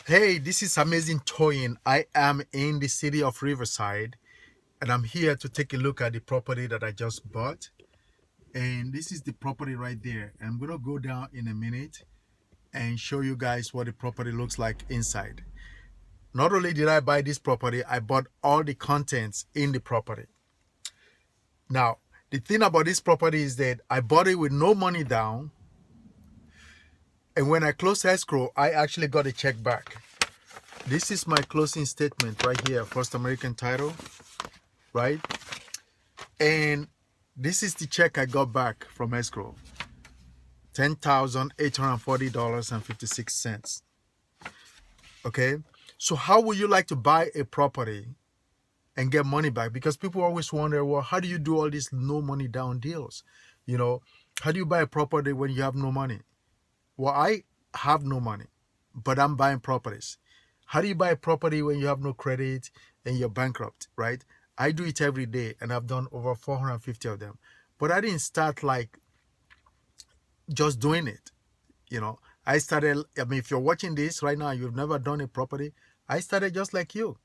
Hey, this is Amazing Toyin. I am in the city of Riverside and I'm here to take a look at the property that I just bought. And this is the property right there. I'm going to go down in a minute and show you guys what the property looks like inside. Not only did I buy this property, I bought all the contents in the property. Now, the thing about this property is that I bought it with no money down. And when I closed escrow, I actually got a check back. This is my closing statement right here, First American Title, right? And this is the check I got back from escrow, $10,840.56. Okay, so how would you like to buy a property and get money back? Because people always wonder, well, how do you do all these no money down deals? You know, how do you buy a property when you have no money? Well, I have no money, but I'm buying properties. How do you buy a property when you have no credit and you're bankrupt, right? I do it every day and I've done over 450 of them. But I didn't start like just doing it. I started, if you're watching this right now, you've never done a property, I started just like you.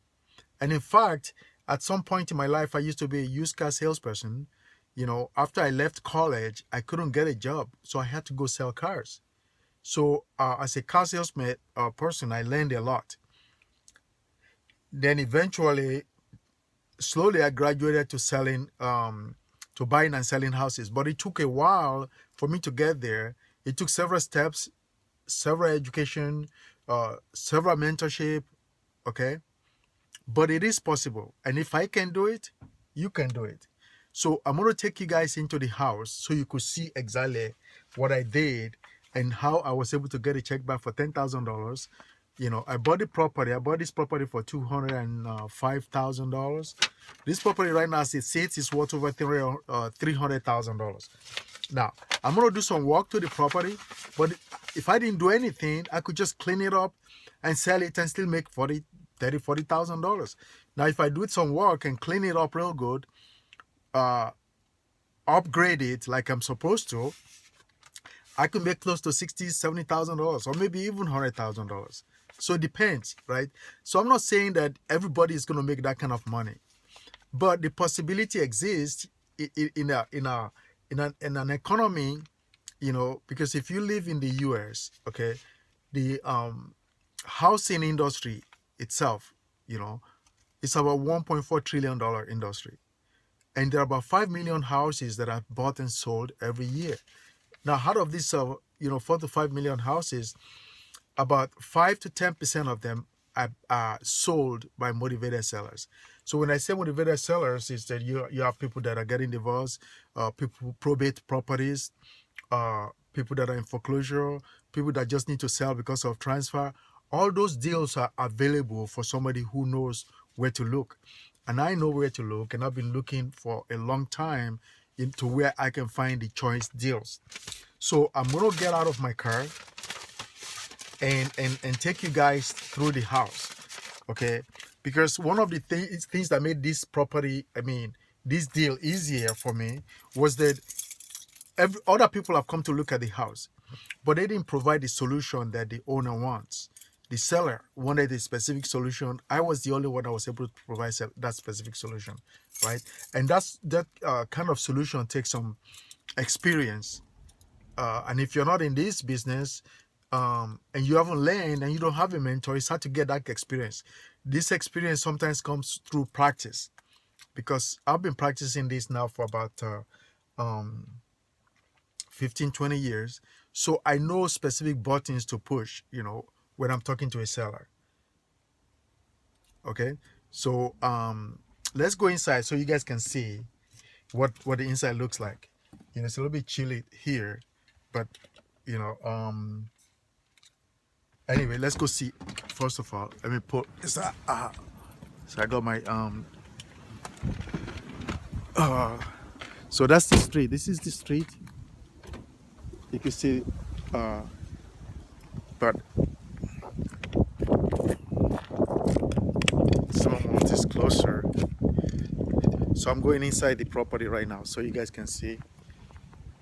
And in fact, at some point in my life, I used to be a used car salesperson. After I left college, I couldn't get a job, so I had to go sell cars. So as a car salesman person, I learned a lot. Then eventually, slowly, I graduated to to buying and selling houses. But it took a while for me to get there. It took several steps, several education, several mentorship. Okay, but it is possible. And if I can do it, you can do it. So I'm going to take you guys into the house so you could see exactly what I did and how I was able to get a check back for $10,000. I bought the property. I bought this property for $205,000. This property right now, as it sits, is worth over $300,000. Now, I'm going to do some work to the property, but if I didn't do anything, I could just clean it up and sell it and still make $40,000. Now, if I do some work and clean it up real good, upgrade it like I'm supposed to, I could make close to $60,000, $70,000, or maybe even $100,000. So it depends, right? So I'm not saying that everybody is going to make that kind of money, but the possibility exists in an economy, because if you live in the U.S., okay, the housing industry itself, it's about $1.4 trillion industry. And there are about 5 million houses that are bought and sold every year. Now, out of these, 4 to 5 million houses, about 5 to 10% of them are sold by motivated sellers. So when I say motivated sellers, is that you have people that are getting divorced, people who probate properties, people that are in foreclosure, people that just need to sell because of transfer. All those deals are available for somebody who knows where to look. And I know where to look, and I've been looking for a long time into where I can find the choice deals. So I'm going to get out of my car and take you guys through the house, okay? Because one of the things that made this this deal easier for me was that other people have come to look at the house, but they didn't provide the solution that the owner wants. The seller wanted a specific solution. I was the only one that was able to provide that specific solution, right? And that kind of solution takes some experience. And if you're not in this business, and you haven't learned and you don't have a mentor, it's hard to get that experience. This experience sometimes comes through practice, because I've been practicing this now for about 15, 20 years. So I know specific buttons to push, when I'm talking to a seller. Okay. So let's go inside so you guys can see what the inside looks like. It's a little bit chilly here, but anyway, let's go see. First of all, let me put this. So I got my so that's the street. This is the street. You can see, but someone is closer. So I'm going inside the property right now, so you guys can see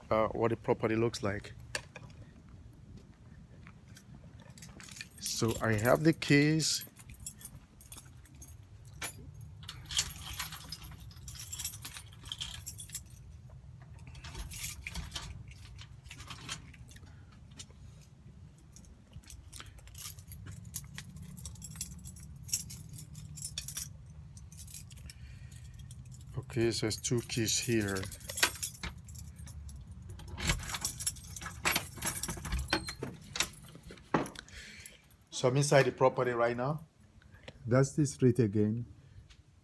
what the property looks like. So I have the keys. Okay, so there's two keys here. So I'm inside the property right now. That's the street again.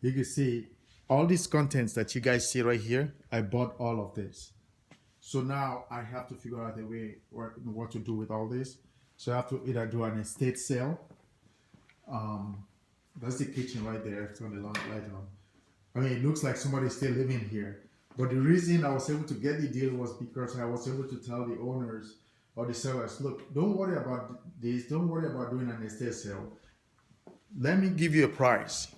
You can see all these contents that you guys see right here. I bought all of this. So now I have to figure out a way or what to do with all this. So I have to either do an estate sale. That's the kitchen right there. Turn the light on. I mean, it looks like somebody's still living here. But the reason I was able to get the deal was because I was able to tell the owners or the sellers, look, don't worry about this. Don't worry about doing an estate sale. Let me give you a price.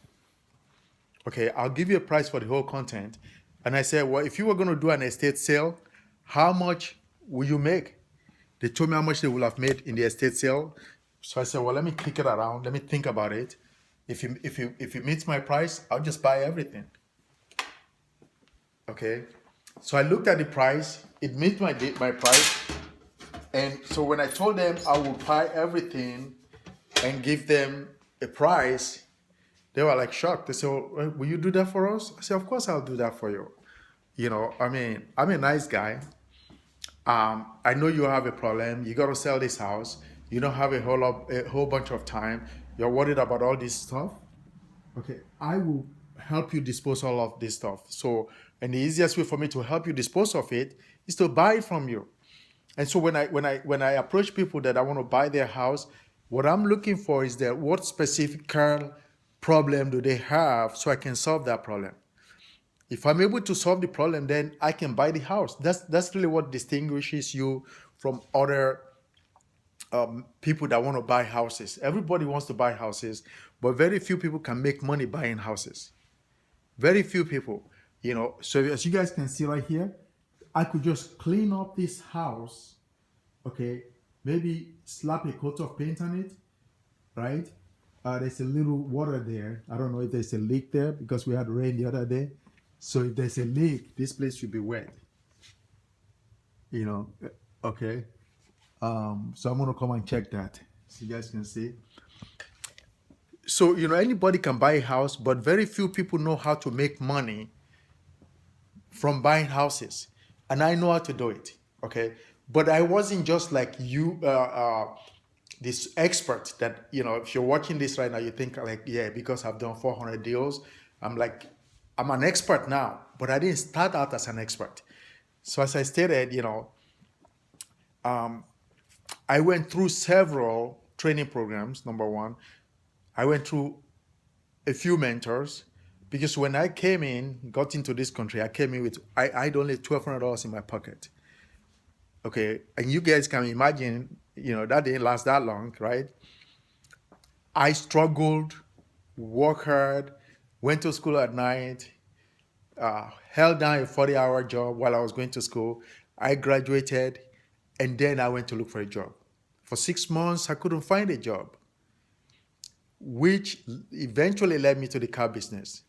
Okay, I'll give you a price for the whole content. And I said, well, if you were going to do an estate sale, how much will you make? They told me how much they would have made in the estate sale. So I said, well, let me kick it around. Let me think about it. If it meets my price, I'll just buy everything. Okay. So I looked at the price. It met my price. And so when I told them I would buy everything and give them a price, they were like shocked. They said, well, will you do that for us? I said, of course I'll do that for you. You know, I mean, I'm a nice guy. I know you have a problem. You got to sell this house. You don't have a whole bunch of time. You're worried about all this stuff. Okay, I will help you dispose all of this stuff. So, and the easiest way for me to help you dispose of it is to buy it from you. And so when I approach people that I want to buy their house, what I'm looking for is that what specific problem do they have so I can solve that problem. If I'm able to solve the problem, then I can buy the house. That's really what distinguishes you from other people that want to buy houses. Everybody wants to buy houses, but very few people can make money buying houses. Very few people, you know. So as you guys can see right here, I could just clean up this house, okay? Maybe slap a coat of paint on it, right? There's a little water there. I don't know if there's a leak there because we had rain the other day. So if there's a leak, this place should be wet. You know, okay. So I'm gonna come and check that so you guys can see. So, you know, anybody can buy a house, but very few people know how to make money from buying houses. And I know how to do it, okay? But I wasn't just like you, this expert that, you know, if you're watching this right now, you think like, yeah, because I've done 400 deals, I'm an expert now, but I didn't start out as an expert. So as I stated, you know, I went through several training programs, number one. I went through a few mentors because when I got into this country, I came in with, I had only $1,200 in my pocket. Okay, and you guys can imagine, you know, that didn't last that long, right? I struggled, worked hard, went to school at night, held down a 40-hour job while I was going to school. I graduated, and then I went to look for a job. For 6 months, I couldn't find a job, which eventually led me to the car business.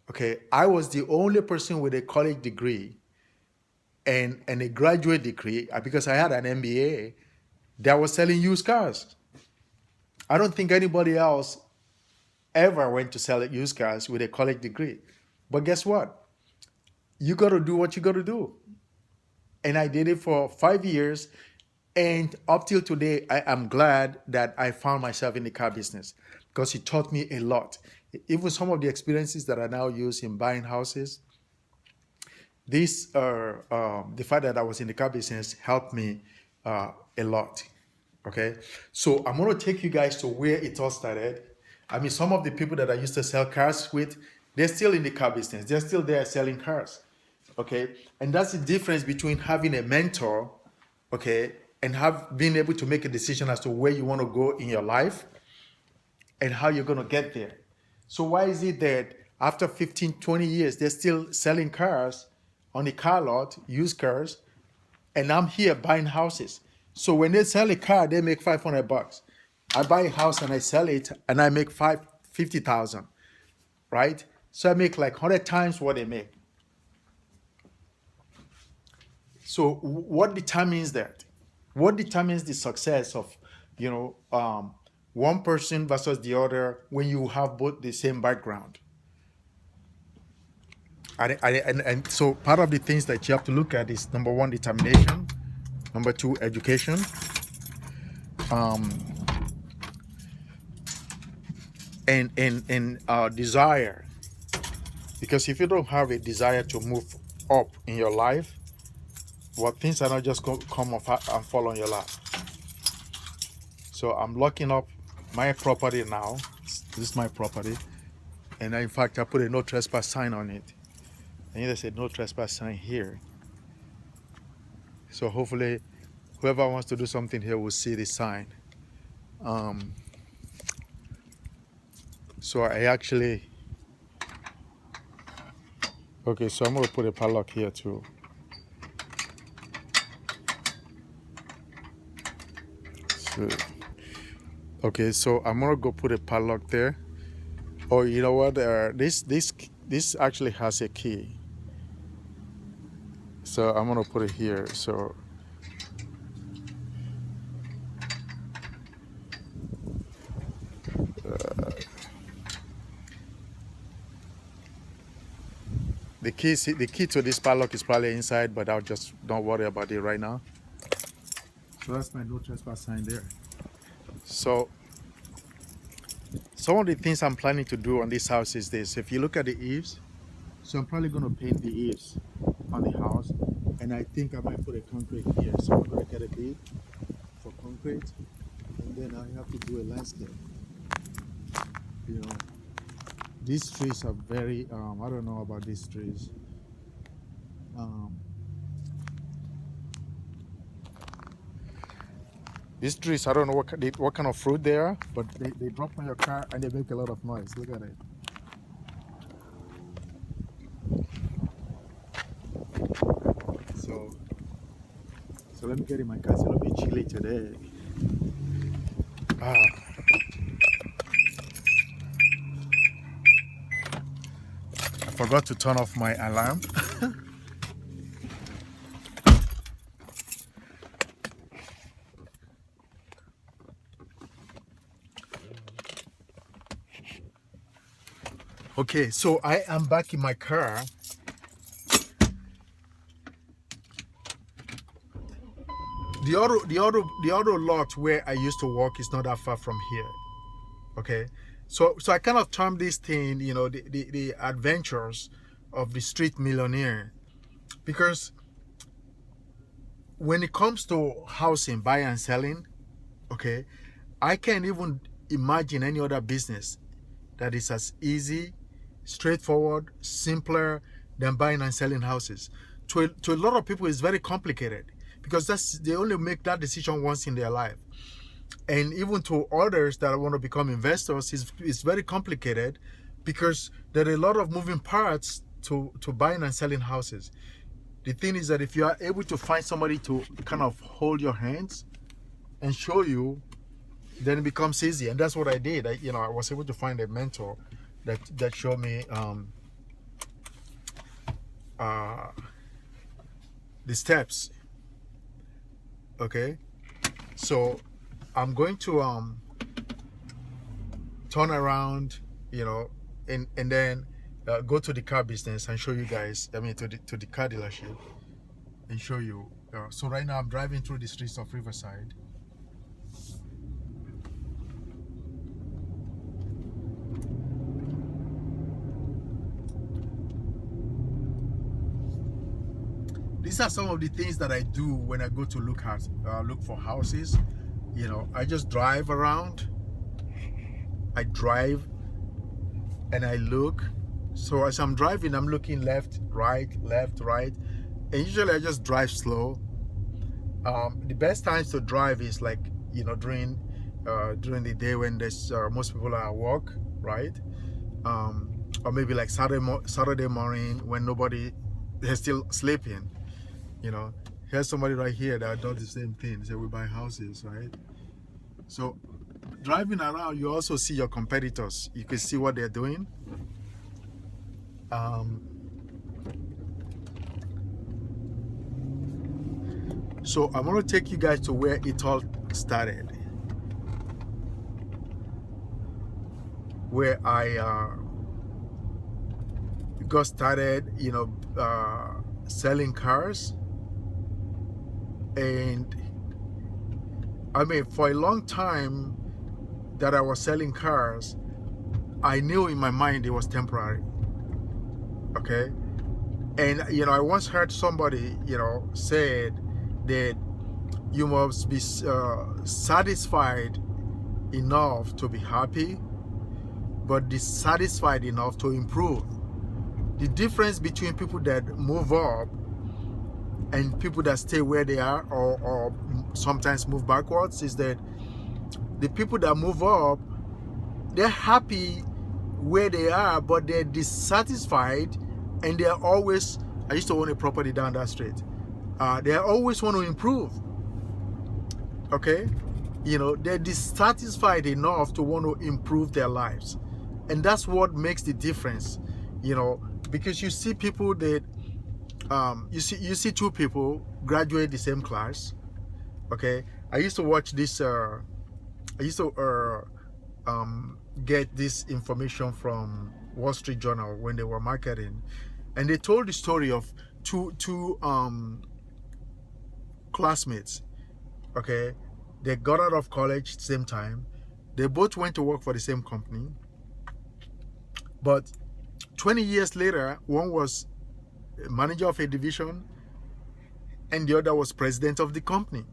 Okay, I was the only person with a college degree and a graduate degree, because I had an MBA, that was selling used cars. I don't think anybody else ever went to sell used cars with a college degree. But guess what? You got to do what you got to do. And I did it for 5 years. And up till today, I am glad that I found myself in the car business because it taught me a lot. Even some of the experiences that I now use in buying houses, the fact that I was in the car business helped me a lot. Okay, so I'm going to take you guys to where it all started. I mean, some of the people that I used to sell cars with, they're still in the car business. They're still there selling cars. Okay, and that's the difference between having a mentor, okay, and being able to make a decision as to where you want to go in your life and how you're going to get there. So why is it that after 15, 20 years, they're still selling cars on the car lot, used cars, and I'm here buying houses? So when they sell a car, they make $500. I buy a house and I sell it and I make 50,000, right? So I make like 100 times what they make. So what determines that? What determines the success of, one person versus the other when you have both the same background? And so part of the things that you have to look at is number one, determination. Number two, education. And desire. Because if you don't have a desire to move up in your life, well, things are not just going to come and fall on your lap. So I'm locking up my property now. This is my property. And in fact, I put a no trespass sign on it. And there's a no trespass sign here. So hopefully, whoever wants to do something here will see the sign. So I actually... Okay, so I'm going to put a padlock here too. So, okay, so I'm going to go put a padlock there. Oh, you know what? This actually has a key. So I'm going to put it here. So the key to this padlock is probably inside, but I'll just don't worry about it right now. So that's my no trespass sign there. So some of the things I'm planning to do on this house is this. If you look at the eaves, so I'm probably going to paint the eaves on the house, and I think I might put a concrete here. So I'm going to get a bid for concrete, and then I have to do a landscape. These trees are very, I don't know about these trees. These trees, I don't know what kind of fruit they are, but they drop on your car and they make a lot of noise. Look at it. So let me get in my car. It's a little bit chilly today. I forgot to turn off my alarm. Okay, so I am back in my car. The auto lot where I used to work is not that far from here. Okay, so I kind of term this thing, the adventures of the street millionaire, because when it comes to housing, buying and selling, okay, I can't even imagine any other business that is as easy, straightforward, simpler than buying and selling houses. To a lot of people, it's very complicated because they only make that decision once in their life. And even to others that want to become investors, it's very complicated because there are a lot of moving parts to buying and selling houses. The thing is that if you are able to find somebody to kind of hold your hands and show you, then it becomes easy. And that's what I did. I was able to find a mentor that showed me the steps. Okay, so I'm going to turn around, and then go to the car business and show you guys. To the car dealership and show you. So right now I'm driving through the streets of Riverside. These are some of the things that I do when I go to look for houses. I just drive around. I drive and I look. So as I'm driving, I'm looking left, right, and usually I just drive slow. The best times to drive is like during the day when there's most people are at work, right? Or maybe like Saturday morning when nobody is still sleeping. Here's somebody right here that does the same thing. Say we buy houses, right? So driving around, you also see your competitors. You can see what they're doing. Um, so I'm going to take you guys to where it all started, where I got started, selling cars. And I mean, for a long time that I was selling cars, I knew in my mind it was temporary. Okay. And, I once heard somebody, said that you must be satisfied enough to be happy, but dissatisfied enough to improve. The difference between people that move up and people that stay where they are, or sometimes move backwards, is that the people that move up, they're happy where they are, but they're dissatisfied, and they're always, I used to own a property down that street. They always want to improve. Okay? They're dissatisfied enough to want to improve their lives. And that's what makes the difference. Because you see people that you see two people graduate the same class. Okay, I used to watch this. I used to get this information from Wall Street Journal when they were marketing, and they told the story of two classmates. Okay, they got out of college at the same time. They both went to work for the same company, but 20 years later, one was manager of a division and the other was president of the company.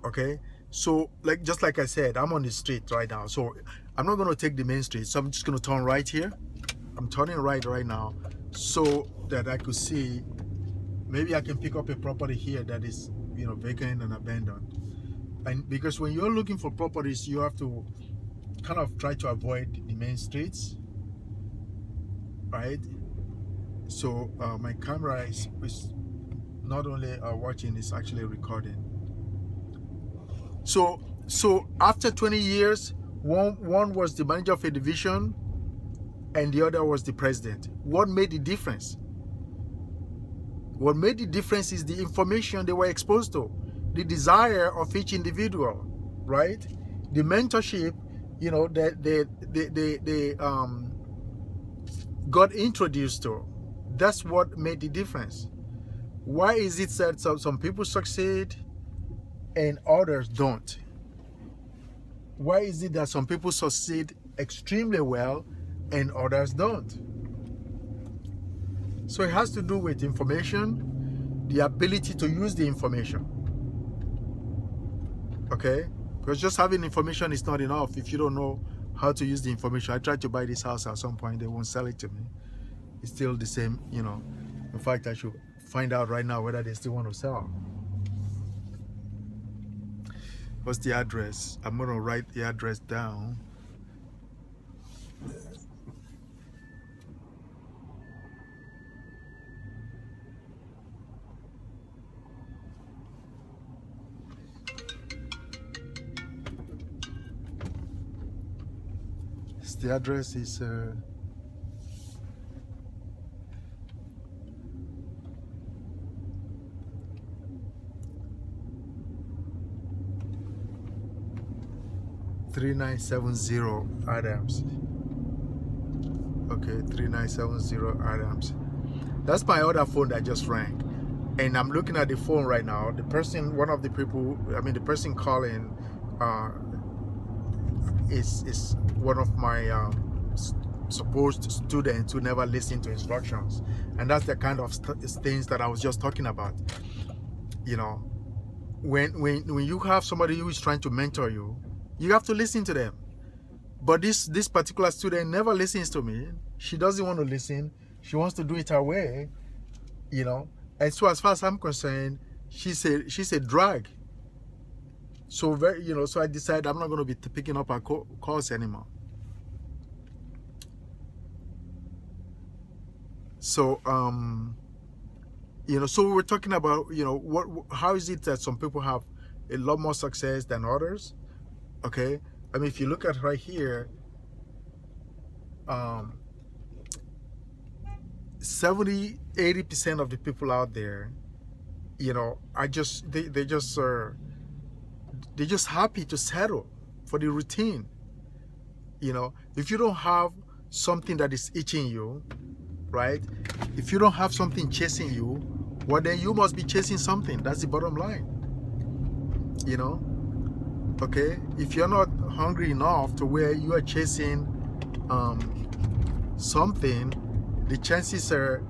Okay, so just like I said, I'm on the street right now, so I'm not going to take the main street, so I'm just going to turn right here. I'm turning right now so that I could see, maybe I can pick up a property here that is vacant and abandoned. And because when you're looking for properties, you have to kind of try to avoid the main streets, right? So my camera is not only watching, it's actually recording. So after 20 years, one was the manager of a division and the other was the president. What made the difference? What made the difference is the information they were exposed to, the desire of each individual, right? The mentorship, that they got introduced to. That's what made the difference. Why is it that some people succeed and others don't? Why is it that some people succeed extremely well and others don't? So it has to do with information, the ability to use the information. Okay? Because just having information is not enough if you don't know how to use the information. I tried to buy this house at some point, they won't sell it to me. It's still the same, In fact, I should find out right now whether they still want to sell. What's the address? I'm going to write the address down. The address is 3970 Adams. Okay, 3970 Adams. That's my other phone that just rang. And I'm looking at the phone right now. The person calling is one of my supposed students who never listen to instructions. And that's the kind of things that I was just talking about. When you have somebody who is trying to mentor you, you have to listen to them. But this particular student never listens to me. She doesn't want to listen. She wants to do it her way, And so as far as I'm concerned, she's a drag. So so I decided I'm not going to be picking up her calls anymore. So so we were talking about how is it that some people have a lot more success than others? Okay, I mean, if you look at right here, 70-80% of the people out there, you know, are just they're just happy to settle for the routine. You know, if you don't have something that is itching you, right? If you don't have something chasing you, well, then you must be chasing something. That's the bottom line. You know, okay? If you're not hungry enough to where you are chasing something, the chances are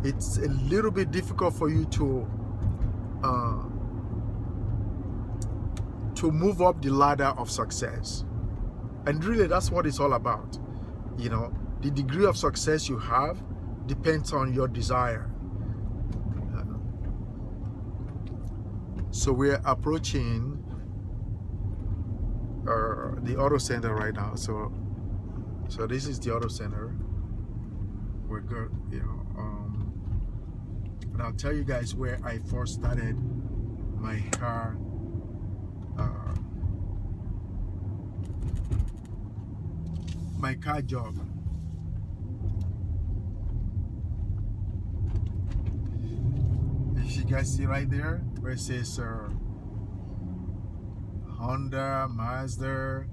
it's a little bit difficult for you to move up the ladder of success. And really, that's what it's all about. You know, the degree of success you have depends on your desire. So we're approaching the auto center right now. So this is the auto center. We're good, you know. And I'll tell you guys where I first started my car. My car job. If you guys see right there where it says Honda, Mazda,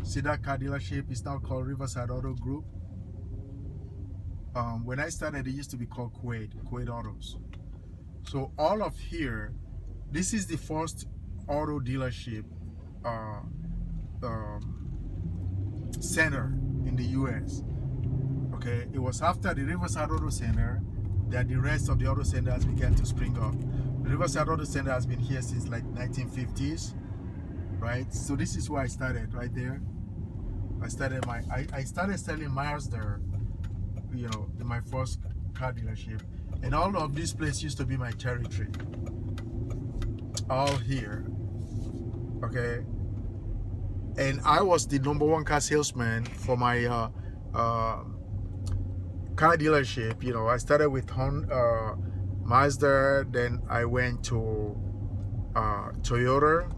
see that car dealership is now called Riverside Auto Group. When I started, it used to be called Quaid Autos. So all of here, this is the first auto dealership center in the US. Okay, it was after the Riverside Auto Center that the rest of the auto centers began to spring up. The Riverside Auto Center has been here since like 1950s, right? So this is where I started, right there. I started selling Mazda, you know, in my first car dealership, and all of this place used to be my territory. All here, okay. And I was the #1 car salesman for my car dealership. You know, I started with Mazda, then I went to Toyota.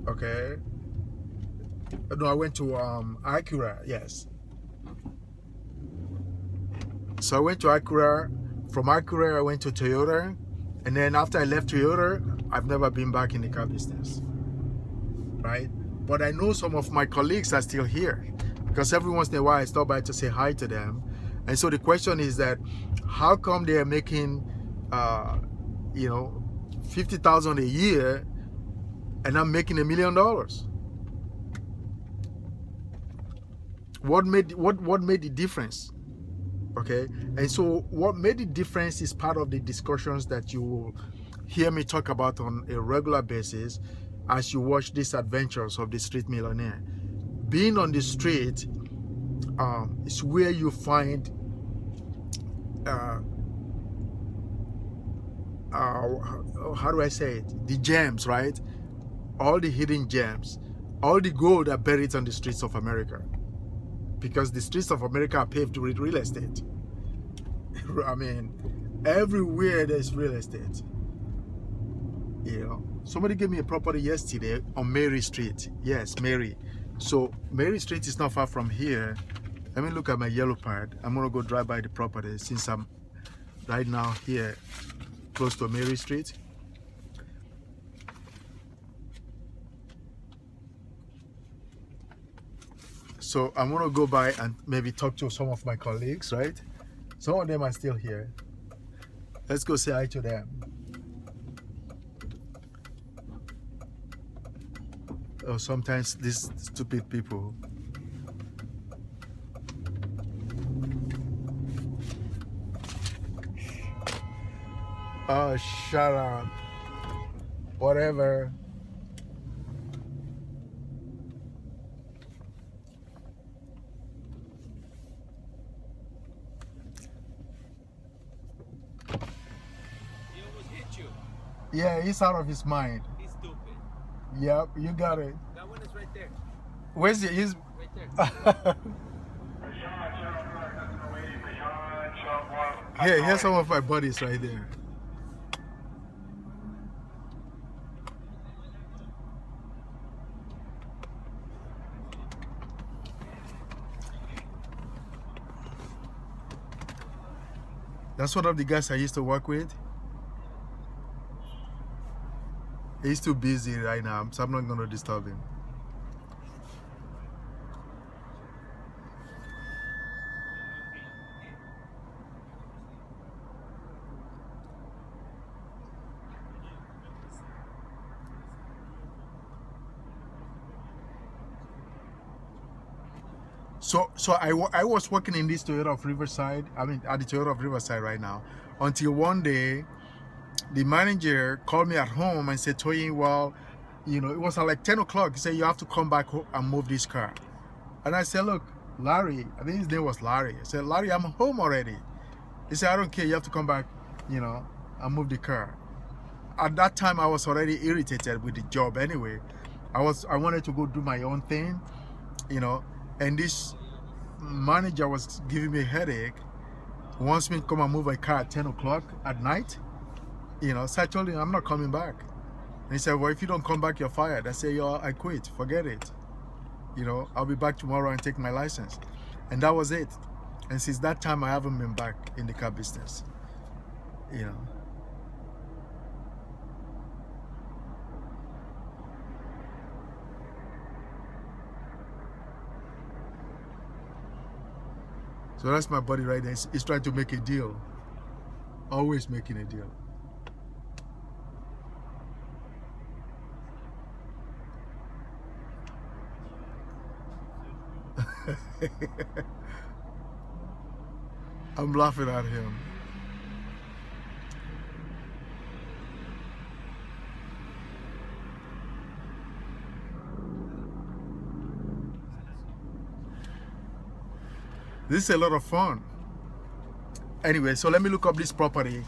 Okay. No, I went to Acura. Yes. So I went to Acura. From Acura, I went to Toyota, and then after I left Toyota, I've never been back in the car business. Right? But I know some of my colleagues are still here, because every once in a while I stop by to say hi to them. And so the question is that, how come they are making, you know, $50,000 a year, and I'm making $1 million? What made the difference? Okay, and so what made the difference is part of the discussions that you will hear me talk about on a regular basis as you watch these adventures of the street millionaire. Being on the street is where you find how do I say it? The gems, right? All the hidden gems, all the gold are buried on the streets of America, because the streets of America are paved with real estate. I mean, everywhere there's real estate. You know, somebody gave me a property yesterday on Mary Street. Yes, Mary. So Mary Street is not far from here. Let me look at my yellow pad. I'm gonna go drive by the property since I'm right now here close to Mary Street. So I'm gonna go by and maybe talk to some of my colleagues, right? Some of them are still here. Let's go say hi to them. Oh, sometimes these stupid people. Oh, shut up. Whatever. He almost hit you. Yeah, he's out of his mind. He's stupid. Yep, you got it. That one is right there. Where's he? He's Right there. Here, here's some of my buddies right there. That's one of the guys I used to work with. He's too busy right now, so I'm not going to disturb him. So I was working in this Toyota of Riverside. I mean, at the Toyota of Riverside right now. Until one day, the manager called me at home and said, Toyin, well, you know, it was at like 10 o'clock. He said, you have to come back home and move this car. And I said, look, Larry, I think his name was Larry. I said, Larry, I'm home already. He said, I don't care. You have to come back, you know, and move the car. At that time, I was already irritated with the job anyway. I wanted to go do my own thing, you know, and this manager was giving me a headache. He wants me to come and move my car at 10 o'clock at night, you know. So I told him, I'm not coming back. And he said, well, if you don't come back, you're fired. I said, yo, I quit. Forget it. You know, I'll be back tomorrow and take my license. And that was it. And since that time, I haven't been back in the car business, you know. So that's my buddy right there. He's trying to make a deal. Always making a deal. I'm laughing at him. This is a lot of fun. Anyway, so let me look up this property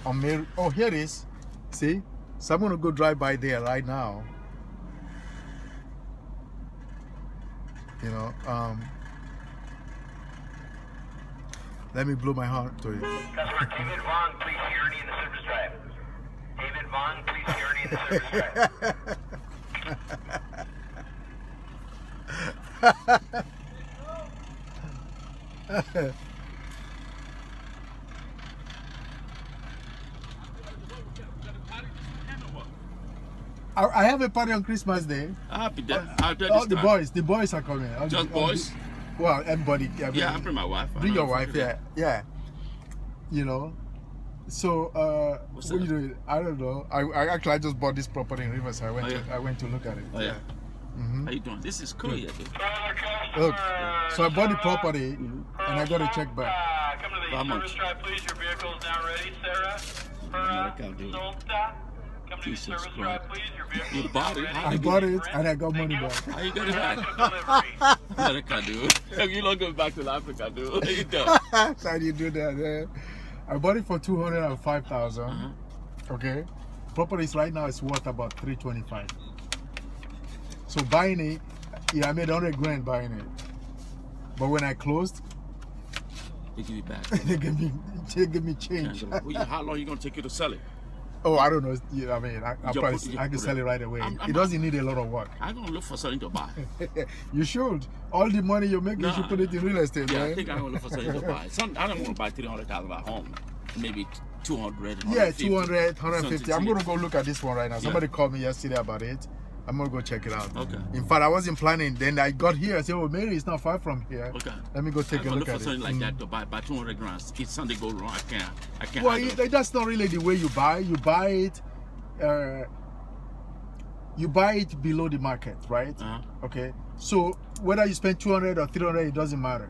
on Mary. Oh, here it is. See? So I'm going to go drive by there right now. You know, let me blow my horn to you. Customer David Vaughn, please see Ernie in the service drive. David Vaughn, please see Ernie in the service drive. I have a party on Christmas Day. Happy day. All the boys are coming. Just boys? Well, everybody. Yeah, I bring my wife. Bring your wife, yeah. You know. So, what are you doing? I don't know. I just bought this property in Riverside. I went to look at it. Oh, yeah. How you doing? This is cool, yeah, dude. Look, so I bought the property and I got a check back. Come to How the much? service drive, please. Your vehicle is now ready, Sarah. Solta. Come to the Jesus service Christ. drive, please. Your vehicle You is bought now it? ready. How I you bought get it and I got money back. How you get it back? Delivery. How that can do? You don't go back to Africa, dude. How you done? So how do you do that, man? I bought it for 205,000. Okay, properties right now is worth about 325. So buying it, yeah, I made 100 grand buying it. But when I closed, They give you back. they give me change. How long you gonna take you to sell it? Oh, I don't know. Yeah, I mean, I You can put sell it- it right away. I'm It doesn't need a lot of work. I'm gonna look for something to buy. You should. All the money you make, you should put it in real estate, Yeah, man. I think I'm gonna look for something to buy. I don't want to buy 300,000 at home. Maybe 200. Yeah, 200, 150. Something I'm to going to go look at this one right now. Somebody called me yesterday about it. I'm going to go check it out. Okay. In fact, I wasn't planning. Then I got here. I said, oh, Mary, it's not far from here. Okay. Let me go take a I'm look look at for something it. like that to buy 200 grand. If something go wrong, I can't. Well, handle it. that's not really the way you buy. You buy it below the market, right? Uh-huh. Okay. So whether you spend 200 or 300, it doesn't matter.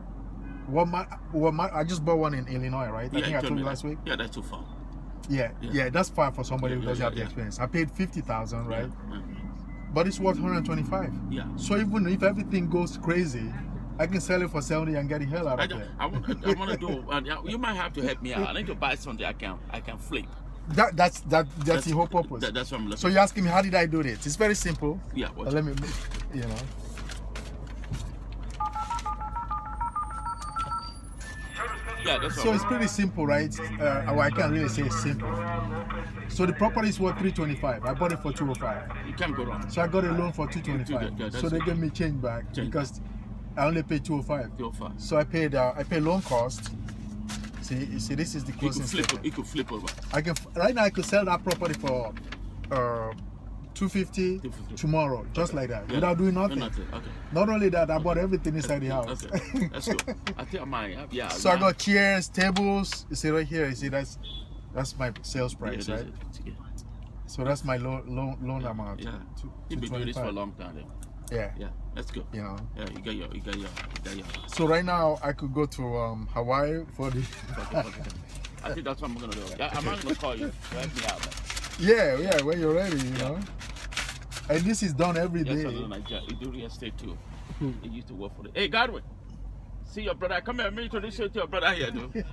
I just bought one in Illinois, right? I think I told you last week. Yeah, that's too far. Yeah, that's fine for somebody who doesn't have the experience. I paid 50,000, right? Yeah. But it's worth 125. Yeah. So even if everything goes crazy, I can sell it for 70 and get the hell out of there. I want to do. You might have to help me out. I need to buy something I can flip. That's the whole purpose. That's what I'm looking. So you're asking me, how did I do this? It's very simple. Yeah. But let me, you know. Yeah, that's So it's pretty simple, right? Well, I can't really say it's simple. So the property is worth 325. I bought it for 205. You can't go wrong. So I got a loan for 225. Yeah, So they gave me change back because I only paid 205. Go far. So I paid loan cost. See, you see, this is the He could closing flip. statement. He could flip over. I can right now. I could sell that property for 250 250. tomorrow, just like that, Yeah. without doing nothing. Okay. Not only that, I bought everything inside the house. Okay. That's good. I think I might. Yeah. So I got chairs, tables. You see right here. You see that's my sales price, right? Yeah. So that's my loan amount. Yeah. Two- You've been doing this for a 225. long time. Then. Yeah. Yeah. That's good. You know. Yeah. You got your. So right now I could go to Hawaii for the. I think that's what I'm gonna do. Yeah, I'm not gonna call you. Help me out, man. Yeah. When you're ready, you know. And this is done every Yes, day. I know Nigeria. He do real estate too. He used to work for the. Hey, Godwin. See your brother. Come here. Let me introduce you to your brother here, dude.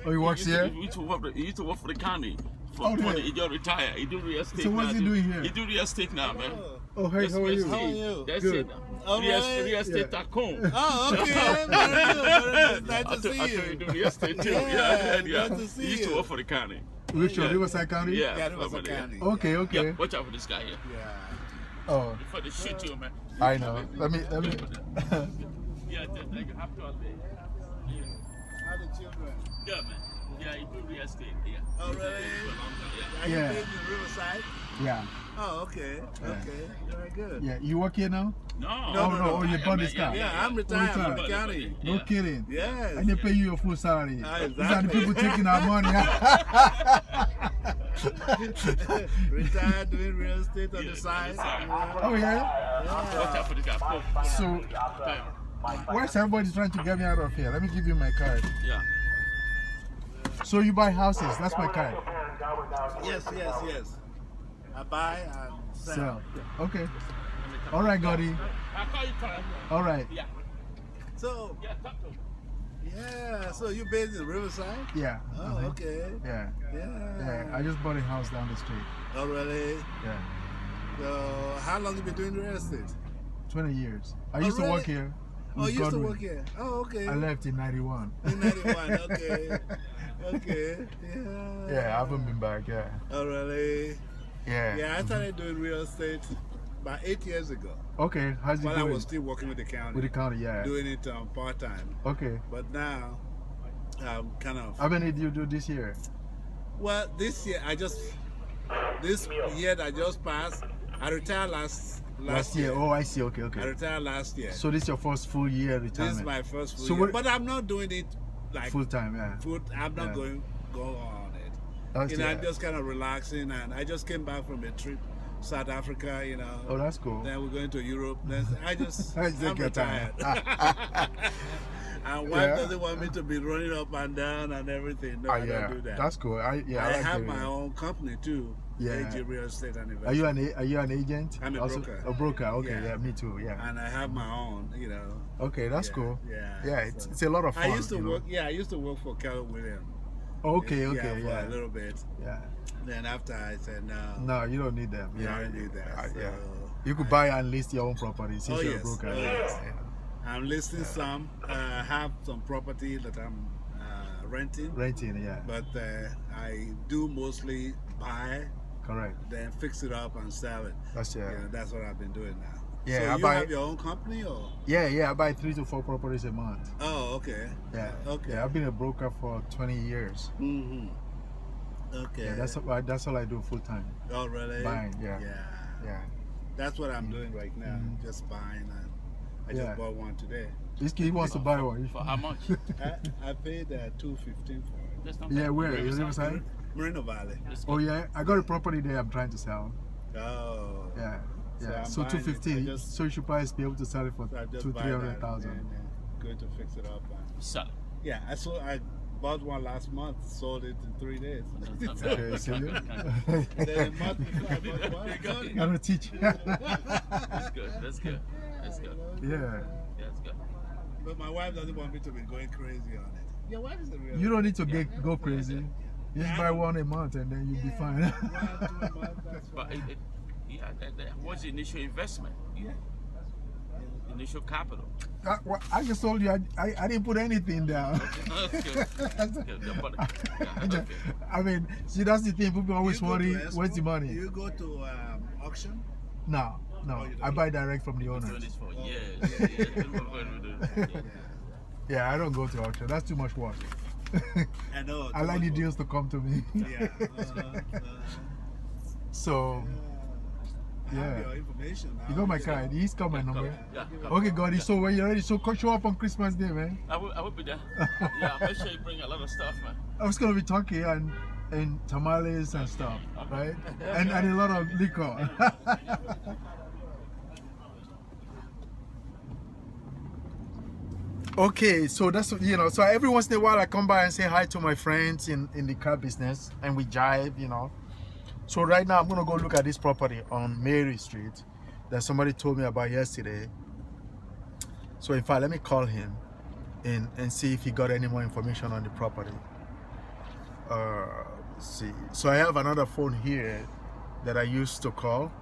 Oh, he works here? He used to work for the county. Oh, yeah. He just retired. He do real estate. So what's now, he dude. doing here? He do real estate now, man. Oh, hey, That's how are real you? estate. How are you? That's Good. it. All right. Real estate Yeah. tycoon. Oh, okay. Very good. Nice I to tell see you you. do real estate too. Yeah, Yeah. good to see He used to you. work for the county. Which one? Yeah. Riverside County? Yeah. Yeah, that was a family, yeah. county. Okay, Yeah, okay. watch out for this guy here. Yeah. Oh, Before they shoot you, man. I know. Let me. Yeah, they can help you out there. Yeah. How the children? Good, man. Yeah, he do real estate. Yeah. Oh, really? Are Yeah. you based in Riverside? Yeah. Oh, okay. Yeah. Okay. Very good. Yeah. You work here now? No. Oh, you bought this car? Yeah, I'm retired from the retired. county. No Yeah. kidding. Yes. And they pay you your full salary. Ah, These are the exactly. people taking our money. Retired doing real estate on Yeah, the side. on the side. Yeah. Oh yeah. Watch out for this guy. So why's everybody trying to get me out of here? Let me give you my card. Yeah. So you buy houses? That's my card. Yes. I buy and sell. So okay. All right, Gotti. I'll call you, Carl. All right. Yeah. So, Yeah, talk to him. yeah. So you based in Riverside? Yeah. Oh, uh-huh. okay. Yeah. Yeah. Yeah. I just bought a house down the street. Oh, really? Yeah. So, how long you been doing real estate? 20 years. I Oh, used to work really? here. Oh, with you used to Godwin. work here. Oh, okay. I left in 91. In 91, okay. Okay. Yeah. Yeah, I haven't been back. Yeah. Oh, really? Yeah. Yeah, I started doing real estate about 8 years ago. Okay. How's it While I going? was still working with the county. With the county, yeah. Doing it part time. Okay. But now, I'm kind of. How many did you do this year? Well, this year this year that just passed, I retired last year. Oh, I see. Okay, I okay. retired last year. So this is your first full year This retirement? is my first full So year. what- But I'm not doing it like Full time, yeah. I'm not Yeah. going on it. That's, You know, yeah. I'm just kind of relaxing, and I just came back from a trip, South Africa. You know. Oh, that's cool. Then we're going to Europe. Then I just I take I'm your time. retired. And wife Yeah. doesn't want me to be running up and down and everything. No, I yeah, don't do that. that's cool. I I like have the- my own company too. Yeah. AG Real Estate and Are you Investment. an agent? I'm a Also- broker. A broker. Okay, Yeah. yeah, me too. Yeah. And I have my own, you know. Okay, that's Yeah, cool. yeah, Yeah, it's, so- it's a lot of fun. I used to you know. work. Yeah, I used to work for Keller Williams. Okay, Yeah, okay, for yeah, a little bit. yeah. Then after I said no. No, you don't need them. Yeah, I don't need that. yeah. So You could buy and list your own property since Oh, you're yes. a broker. Oh, yeah, yes. yeah. I'm listing some. I have some property that I'm renting, Renting, yeah, but I do mostly buy, correct. then fix it up and sell it. That's Yeah, that's what I've been doing now. Yeah, So I you buy- have your own company or? Yeah. I buy 3 to 4 properties a month. Oh, okay. Yeah. Okay. Yeah, I've been a broker for 20 years. Mm-hmm. Okay. Yeah, that's all I do full time. Oh, really? Buying, yeah. Yeah. Yeah. That's what I'm doing right now. Just buying, and I Yeah. just bought one today. This kid wants to buy one. For how much? I paid $215 for it. That's not Yeah, bad. where? Riverside. Riverside? Moreno Valley. That's Oh good. yeah, I got a property there I'm trying to sell. Oh. Yeah. So Yeah. I'm So buying it. 215. I just- So you should probably be able to sell it for So I just 200,000-300,000. and going to fix it up. And, Sell it. yeah, I bought one last month, sold it in 3 days. That's not Okay, bad. see you. Then a month before I bought one, sold it. Gotta teach. That's good. That's good. That's good. Yeah. That's good. But my wife doesn't want me to be going crazy on it. Your wife is a real. You don't need to go crazy. Just buy one a month and then you'll be fine. 1, 2 months, that's But fine. what's the initial investment? Yeah. Initial capital. I just told you I didn't put anything down. That's good. That's good. Yeah, but- yeah, okay. I mean, see, that's the thing. People always You go to worry, escrow? where's the money? You go to auction? No, Oh, you don't. I buy direct from the Doing owners. this for Oh, years. yeah. Yeah, I don't go to auction. That's too much work. I know. I like the deals to come to me. Yeah. So, I have yeah. your information now. You got my card. He's got my number. Yeah, come. Okay, Gordy. So when you're ready, so show up on Christmas Day, man. I will be there. Yeah, make sure you bring a lot of stuff, man. I was gonna be talking and tamales and stuff, right? And a lot of liquor. Okay, so that's, you know, so every once in a while I come by and say hi to my friends in the car business and we jive, you know. So right now I'm gonna go look at this property on Mary Street that somebody told me about yesterday. So in fact, let me call him and see if he got any more information on the property. Let's see. So I have another phone here that I used to call.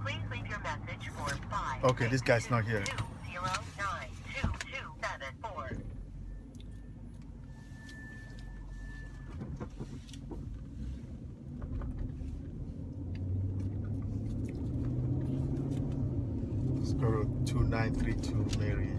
Please leave your message for 5. Okay, this guy's not here. 2092274. Let's go to 2932 Mary.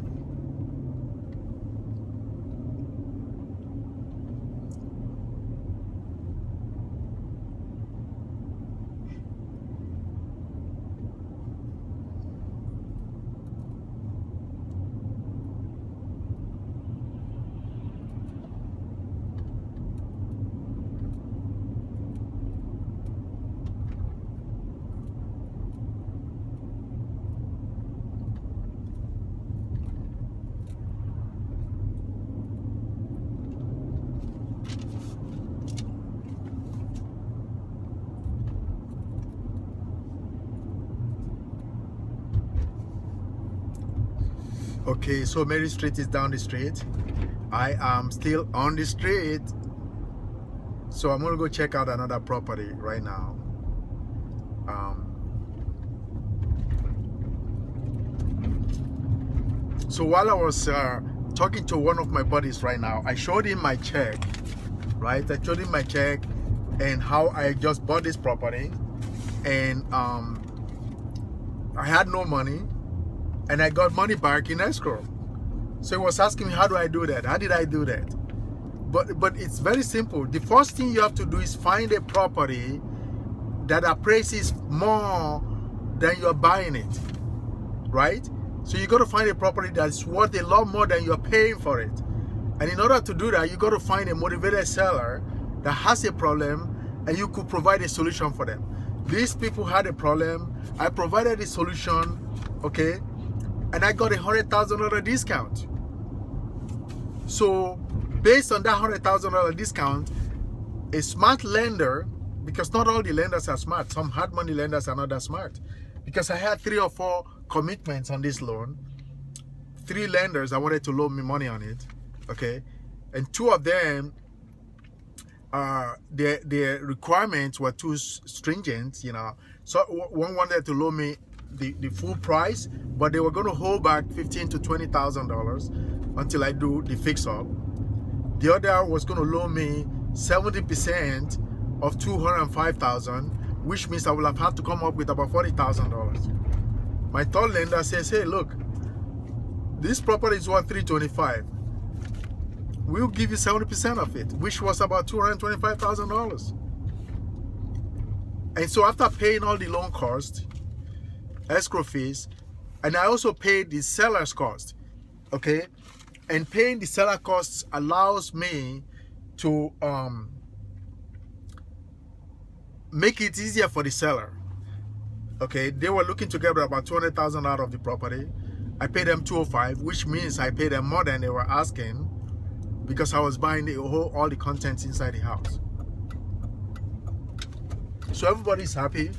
Okay, so Mary Street is down the street. I am still on the street. So I'm gonna go check out another property right now. So while I was talking to one of my buddies right now, I showed him my check, right? I showed him my check and how I just bought this property. And I had no money. And I got money back in escrow. So he was asking me, how do I do that? How did I do that? But it's very simple. The first thing you have to do is find a property that appraises more than you're buying it, right? So you got to find a property that's worth a lot more than you're paying for it. And in order to do that, you got to find a motivated seller that has a problem and you could provide a solution for them. These people had a problem. I provided a solution, okay? And I got $100,000 discount. So based on that $100,000 discount, a smart lender, because not all the lenders are smart, some hard money lenders are not that smart, because I had 3 or 4 commitments on this loan. 3 lenders I wanted to loan me money on it, okay? And 2 of them, their requirements were too stringent, you know. So one wanted to loan me the full price, but they were going to hold back $15,000 to $20,000 until I do the fix up. The other was going to loan me 70% of $205,000, which means I will have had to come up with about $40,000. My third lender says, hey, look, this property is worth $325,000. We'll give you 70% of it, which was about $225,000. And so after paying all the loan costs, escrow fees, and I also paid the seller's cost, okay? And paying the seller costs allows me to make it easier for the seller, okay? They were looking to get about $200,000 out of the property. I paid them $205,000, which means I paid them more than they were asking because I was buying all the contents inside the house. So everybody's happy.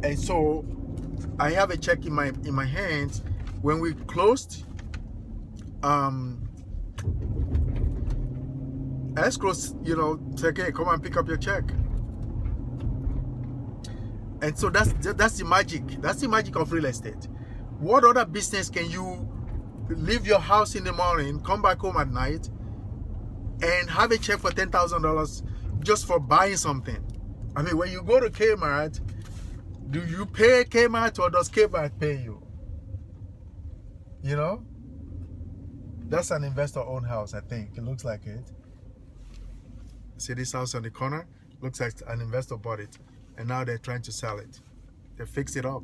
And so I have a check in my hands. When we closed, escrow, you know, said, okay, come and pick up your check. And so that's the magic. That's the magic of real estate. What other business can you leave your house in the morning, come back home at night, and have a check for $10,000 just for buying something? I mean, when you go to Kmart, do you pay Kmart or does Kmart pay you? You know? That's an investor-owned house, I think. It looks like it. See this house on the corner? Looks like an investor bought it. And now they're trying to sell it. They fixed it up.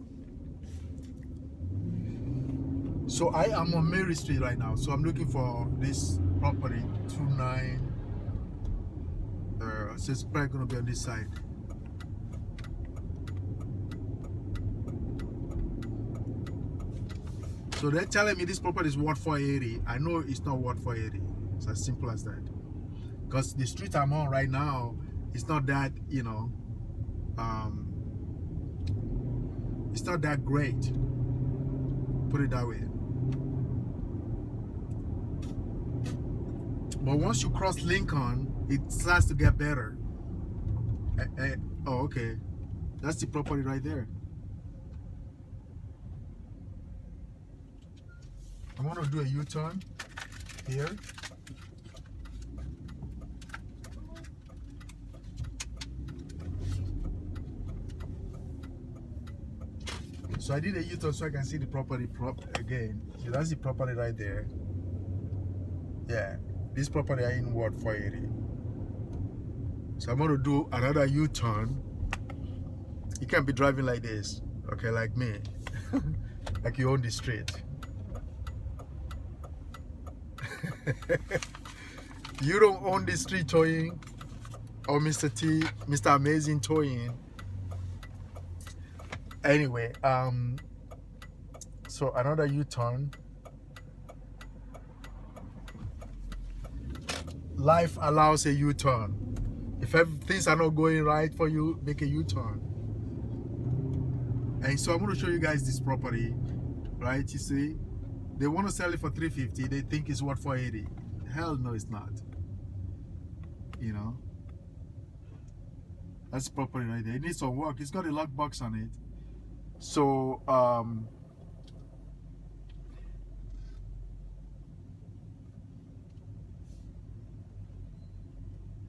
So I am on Mary Street right now. So I'm looking for this property, 29. So it's probably going to be on this side. So they're telling me this property is worth 480. I know it's not worth 480. It's as simple as that. Because the street I'm on right now, it's not that, you know, it's not that great. Put it that way. But once you cross Lincoln, it starts to get better. Oh, okay. That's the property right there. I'm going to do a U-turn here. So I did a U-turn so I can see the property again. So that's the property right there. Yeah, this property I in worth 480. So I'm going to do another U-turn. You can't be driving like this, okay, like me. Like you own the street. You don't own the street towing, or Mr. T, Mr. Amazing Towing. Anyway, so another U-turn. Life allows a U-turn. If things are not going right for you, make a U-turn. And so I'm going to show you guys this property, right? You see, they want to sell it for $350. They think it's worth $480. Hell no, it's not. You know, that's the property right there. It needs some work. It's got a lockbox on it. So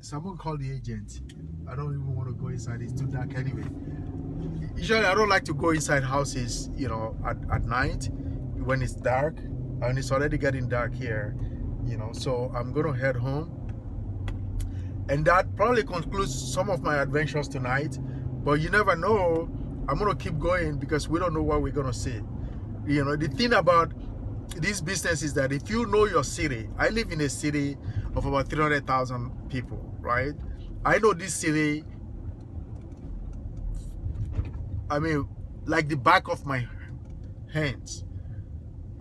someone called the agent. I don't even want to go inside. It's too dark anyway. Usually I don't like to go inside houses, you know, at night when it's dark, and it's already getting dark here, you know. So I'm gonna head home, and that probably concludes some of my adventures tonight. But you never know. I'm gonna keep going because we don't know what we're gonna see. You know, the thing about this business is that if you know your city, I live in a city of about 300,000 people, right? I know this city, I mean, like the back of my hands,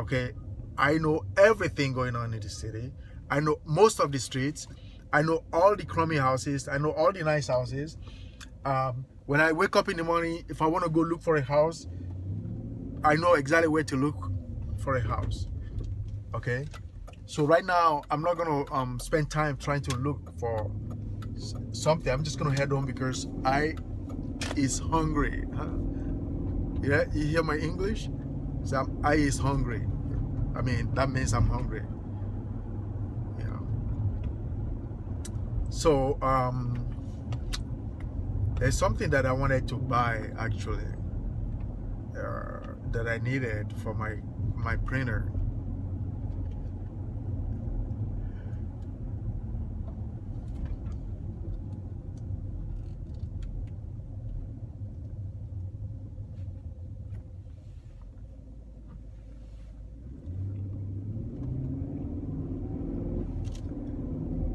okay? I know everything going on in the city. I know most of the streets. I know all the crummy houses. I know all the nice houses. When I wake up in the morning, if I want to go look for a house, I know exactly where to look for a house, okay? So right now, I'm not gonna spend time trying to look for something. I'm just gonna head home because I is hungry. Yeah, you hear my English? So I is hungry. I mean, that means I'm hungry. Yeah. So there's something that I wanted to buy actually that I needed for my printer.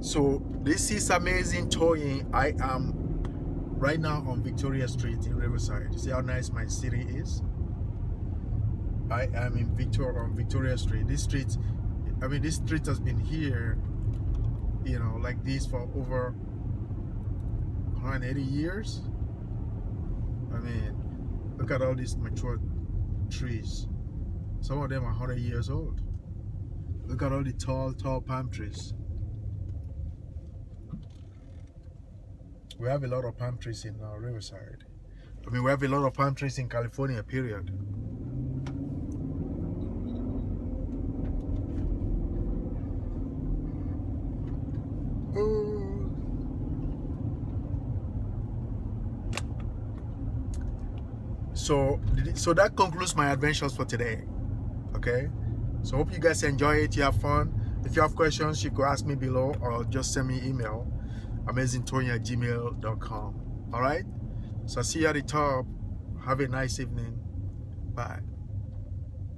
So this is Amazing Towing. I am right now on Victoria Street in Riverside. See how nice my city is? I am in Victoria Street. This street, I mean, this street has been here, you know, like this for over 180 years. I mean, look at all these mature trees. Some of them are 100 years old. Look at all the tall palm trees. We have a lot of palm trees in Riverside. I mean, we have a lot of palm trees in California, period. So that concludes my adventures for today. Okay, so hope you guys enjoy it. You have fun. If you have questions, you could ask me below or just send me email, amazingtony@gmail.com. All right, so I see you at the top. Have a nice evening. Bye.